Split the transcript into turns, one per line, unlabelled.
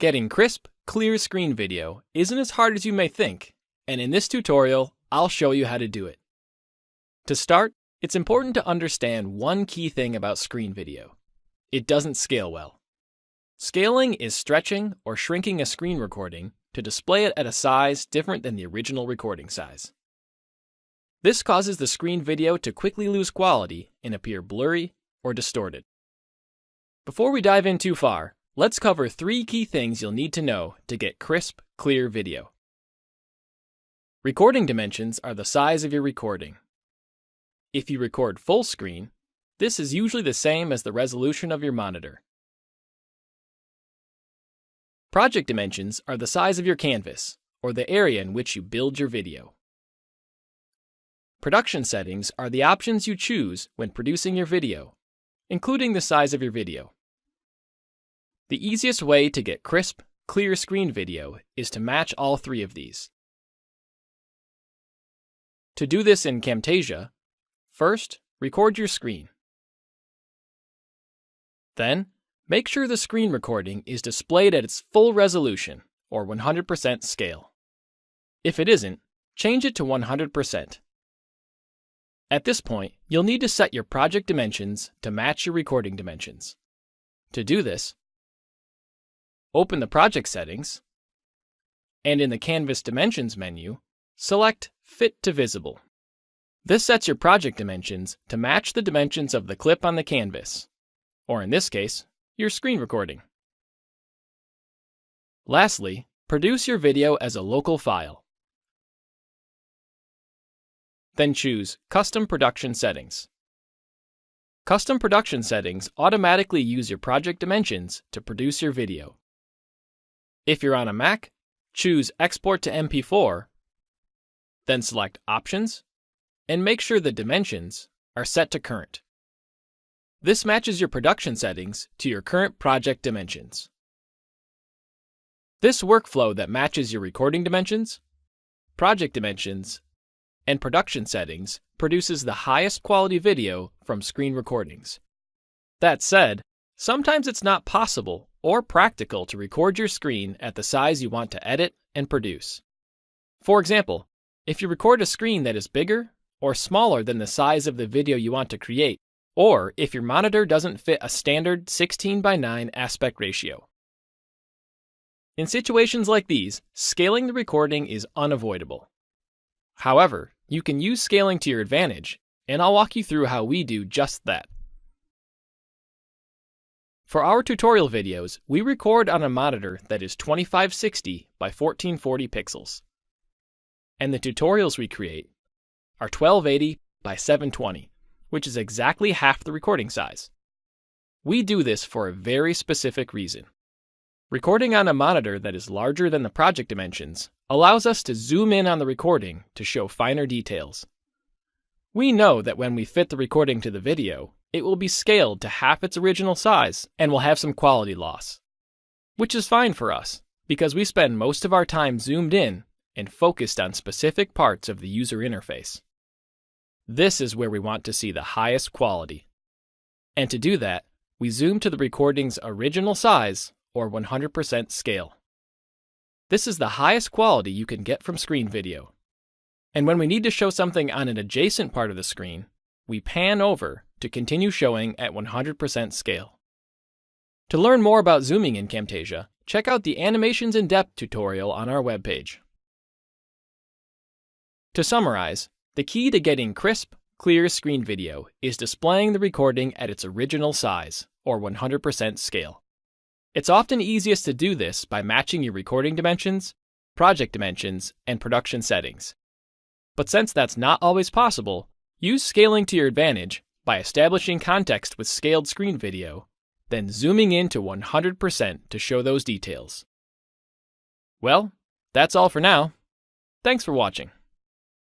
Getting crisp, clear screen video isn't as hard as you may think, and in this tutorial, I'll show you how to do it. To start, it's important to understand one key thing about screen video. It doesn't scale well. Scaling is stretching or shrinking a screen recording to display it at a size different than the original recording size. This causes the screen video to quickly lose quality and appear blurry or distorted. Before we dive in too far, let's cover 3 key things you'll need to know to get crisp, clear video. Recording dimensions are the size of your recording. If you record full screen, this is usually the same as the resolution of your monitor. Project dimensions are the size of your canvas, or the area in which you build your video. Production settings are the options you choose when producing your video, including the size of your video. The easiest way to get crisp, clear screen video is to match all 3 of these. To do this in Camtasia, first, record your screen. Then, make sure the screen recording is displayed at its full resolution, or 100% scale. If it isn't, change it to 100%. At this point, you'll need to set your project dimensions to match your recording dimensions. To do this, open the Project Settings, and in the Canvas Dimensions menu, select Fit to Visible. This sets your project dimensions to match the dimensions of the clip on the canvas, or in this case, your screen recording. Lastly, produce your video as a local file. Then choose Custom Production Settings. Custom Production Settings automatically use your project dimensions to produce your video. If you're on a Mac, choose Export to MP4, then select Options, and make sure the dimensions are set to current. This matches your production settings to your current project dimensions. This workflow that matches your recording dimensions, project dimensions, and production settings produces the highest quality video from screen recordings. That said, sometimes it's not possible or practical to record your screen at the size you want to edit and produce. For example, if you record a screen that is bigger or smaller than the size of the video you want to create, or if your monitor doesn't fit a standard 16:9 aspect ratio. In situations like these, scaling the recording is unavoidable. However, you can use scaling to your advantage, and I'll walk you through how we do just that. For our tutorial videos, we record on a monitor that is 2560 by 1440 pixels. And the tutorials we create are 1280 by 720, which is exactly half the recording size. We do this for a very specific reason. Recording on a monitor that is larger than the project dimensions allows us to zoom in on the recording to show finer details. We know that when we fit the recording to the video, it will be scaled to half its original size and will have some quality loss. Which is fine for us, because we spend most of our time zoomed in and focused on specific parts of the user interface. This is where we want to see the highest quality. And to do that, we zoom to the recording's original size, or 100% scale. This is the highest quality you can get from screen video. And when we need to show something on an adjacent part of the screen, we pan over to continue showing at 100% scale. To learn more about zooming in Camtasia, check out the Animations in Depth tutorial on our webpage. To summarize, the key to getting crisp, clear screen video is displaying the recording at its original size, or 100% scale. It's often easiest to do this by matching your recording dimensions, project dimensions, and production settings. But since that's not always possible, use scaling to your advantage by establishing context with scaled screen video, then zooming in to 100% to show those details. Well, that's all for now. Thanks for watching.